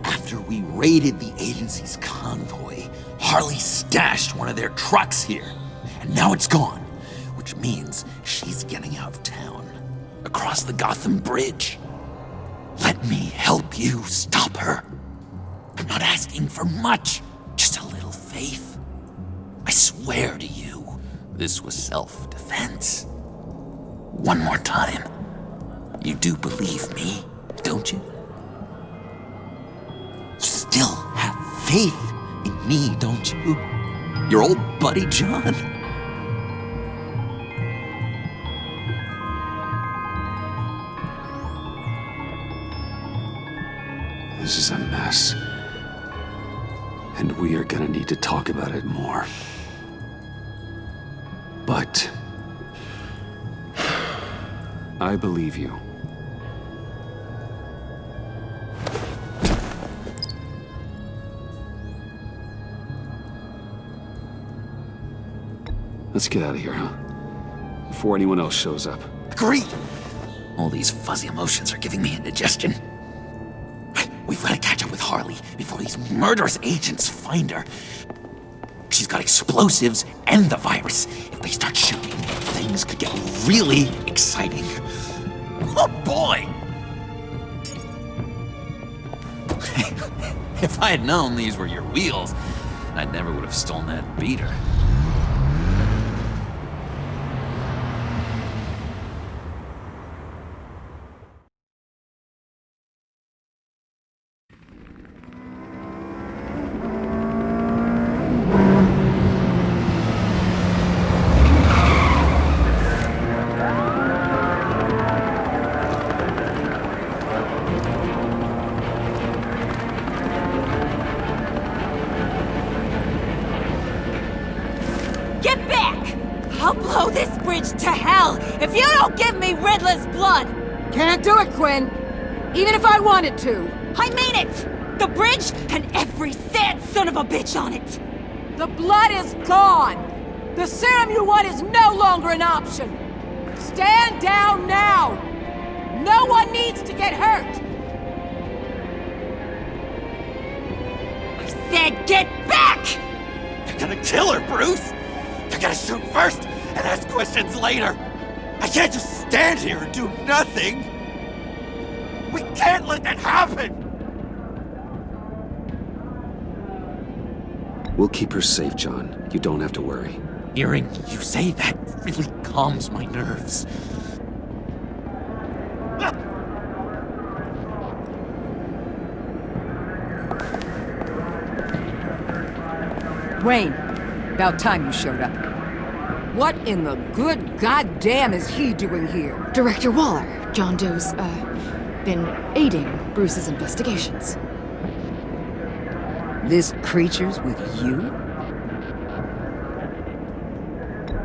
After we raided the agency's convoy, Harley stashed one of their trucks here. And now it's gone, which means she's getting out of town, across the Gotham Bridge. Let me help you stop her. I'm not asking for much, just a little faith. I swear to you, this was self-defense. One more time. You do believe me, don't you? Still have faith in me, don't you? Your old buddy John? This is a mess. And we are gonna need to talk about it more. But I believe you. Let's get out of here, huh? Before anyone else shows up. Agreed! All these fuzzy emotions are giving me indigestion. We've got to catch up with Harley before these murderous agents find her. She's got explosives and the virus. If they start shooting, things could get really exciting. Oh boy! If I had known these were your wheels, I never would have stolen that beater. To hell if you don't give me Riddler's blood! Can't do it, Quinn. Even if I wanted to. I mean it! The bridge and every sad son of a bitch on it! The blood is gone! The serum you want is no longer an option! Stand down now! No one needs to get hurt! I said get back! You're gonna kill her, Bruce! You're gonna shoot first and ask questions later! I can't just stand here and do nothing! We can't let that happen! We'll keep her safe, John. You don't have to worry. Hearing you say that really calms my nerves. Wayne, about time you showed up. What in the good goddamn is he doing here? Director Waller, John Doe's, been aiding Bruce's investigations. This creature's with you?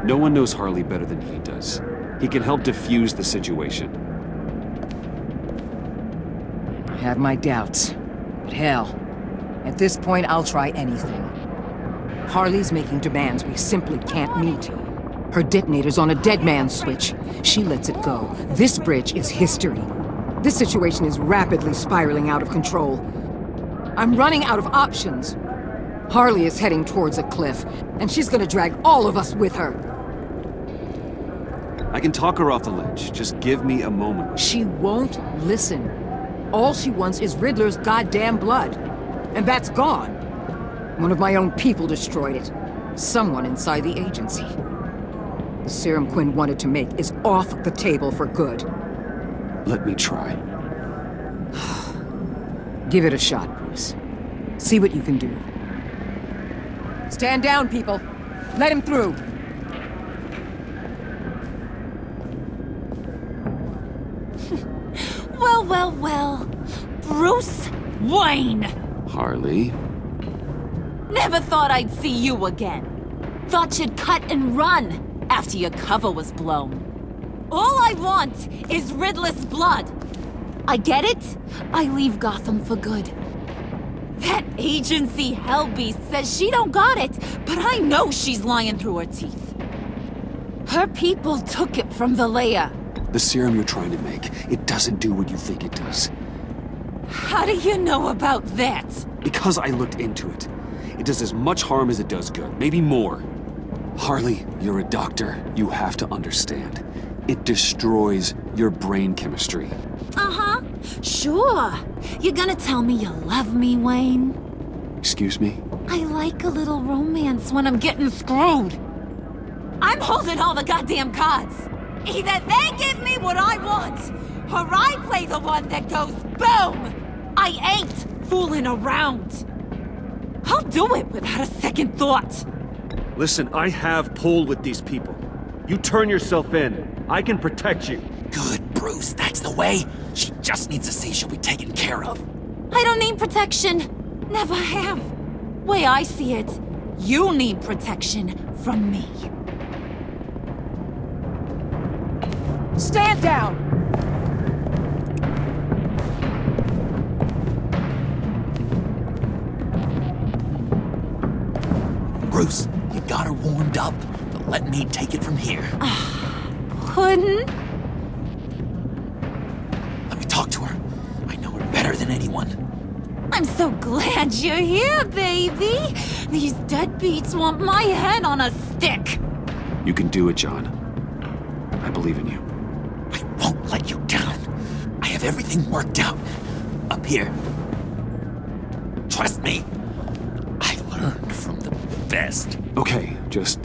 No one knows Harley better than he does. He can help defuse the situation. I have my doubts. But hell, at this point I'll try anything. Harley's making demands we simply can't meet. Her detonator's on a dead man's switch. She lets it go. This bridge is history. This situation is rapidly spiraling out of control. I'm running out of options. Harley is heading towards a cliff, and she's gonna drag all of us with her. I can talk her off the ledge. Just give me a moment. She won't listen. All she wants is Riddler's goddamn blood. And that's gone. One of my own people destroyed it. Someone inside the agency. The serum Quinn wanted to make is off the table for good. Let me try. Give it a shot, Bruce. See what you can do. Stand down, people. Let him through. Well. Bruce Wayne! Harley? Never thought I'd see you again. Thought you'd cut and run after your cover was blown. All I want is Riddler's blood. I get it. I leave Gotham for good. That agency hellbeast says she don't got it, but I know she's lying through her teeth. Her people took it from the lair. The serum you're trying to make, it doesn't do what you think it does. How do you know about that? Because I looked into it. It does as much harm as it does good, maybe more. Harley, you're a doctor. You have to understand. It destroys your brain chemistry. Uh-huh. Sure. You're gonna tell me you love me, Wayne? Excuse me? I like a little romance when I'm getting screwed. I'm holding all the goddamn cards. Either they give me what I want, or I play the one that goes boom! I ain't fooling around. I'll do it without a second thought. Listen, I have pull with these people. You turn yourself in. I can protect you. Good, Bruce, that's the way. She just needs to see she'll be taken care of. I don't need protection. Never have. Way I see it, you need protection from me. Stand down! Bruce, you got her warmed up, but let me take it from here. Couldn't? Let me talk to her. I know her better than anyone. I'm so glad you're here, baby. These deadbeats want my head on a stick. You can do it, John. I believe in you. I won't let you down. I have everything worked out. Up here. Trust me. I learned from the best. Okay, just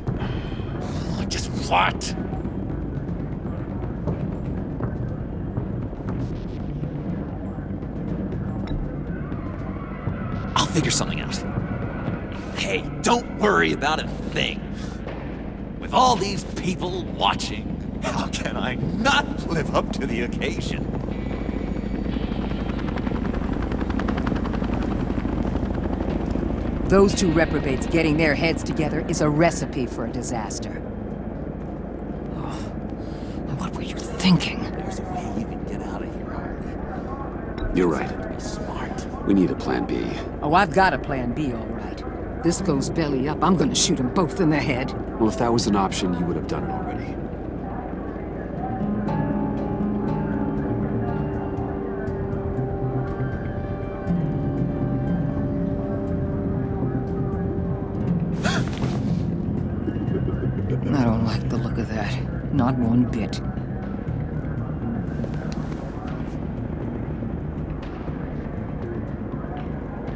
what? I'll figure something out. Hey, don't worry about a thing. With all these people watching, how can I not live up to the occasion? Those two reprobates getting their heads together is a recipe for a disaster. Oh, what were you thinking? There's a way you can get out of here, Harley. You're right. Be smart. We need a plan B. Oh, I've got a plan B, all right. This goes belly up, I'm gonna shoot them both in the head. Well, if that was an option, you would have done it already. I don't like the look of that. Not one bit.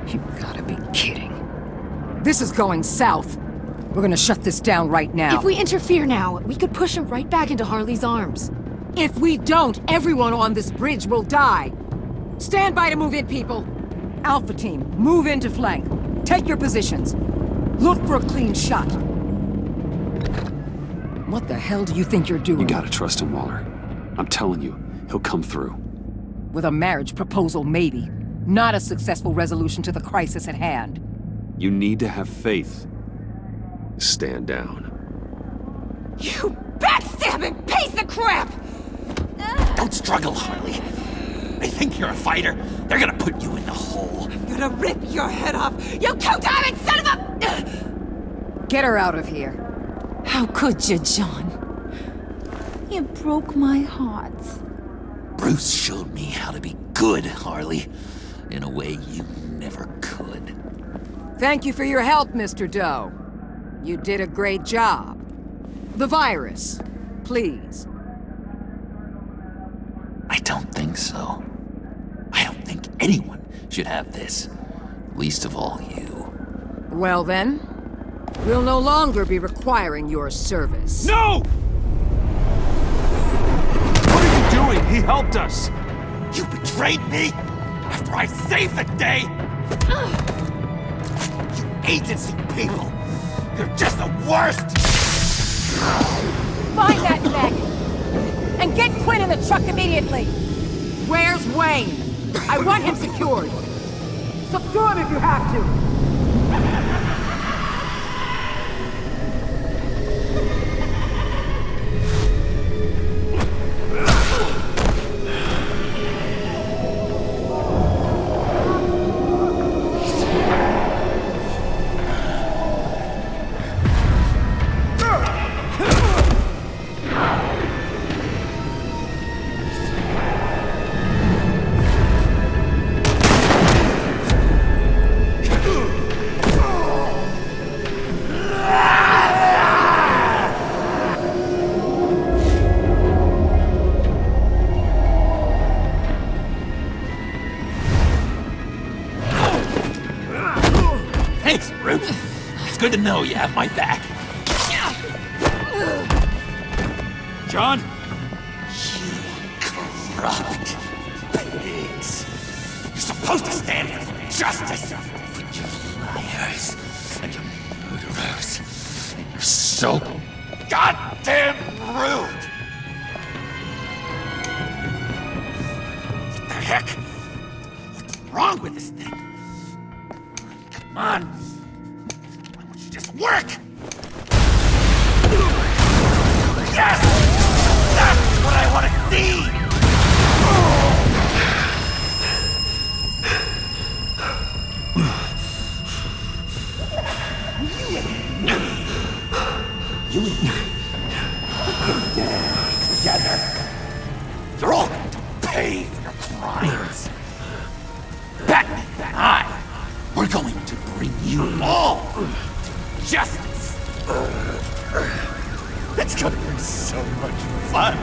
You've gotta be kidding. This is going south. We're gonna shut this down right now. If we interfere now, we could push him right back into Harley's arms. If we don't, everyone on this bridge will die. Stand by to move in, people. Alpha team, move in to flank. Take your positions. Look for a clean shot. What the hell do you think you're doing? You gotta trust him, Waller. I'm telling you, he'll come through. With a marriage proposal, maybe. Not a successful resolution to the crisis at hand. You need to have faith. Stand down. You backstabbing piece of crap! Don't struggle, Harley. They think you're a fighter. They're gonna put you in the hole. I'm gonna rip your head off, you two-diamond son of a... Get her out of here. How could you, John? You broke my heart. Bruce showed me how to be good, Harley. In a way you never could. Thank you for your help, Mr. Doe. You did a great job. The virus, please. I don't think so. I don't think anyone should have this. Least of all you. Well then, we'll no longer be requiring your service. No! What are you doing? He helped us! You betrayed me after I saved the day! You agency people! You're just the worst! Find that maggot! And get Quinn in the truck immediately! Where's Wayne? I want him secured! Subdue him if you have to! Thanks, Bruce. It's good to know you have my back. John? You corrupt pigs. You're supposed to stand for justice. But you're liars and you're murderers. And you're so goddamn rude. What the heck? What's wrong with this thing? Come on. Why don't you just work? Yes! That's what I want to see! You and me. Together. You're all going to pay for your crimes. Batman and I, we're going to bring you all to justice. It's gonna be so much fun.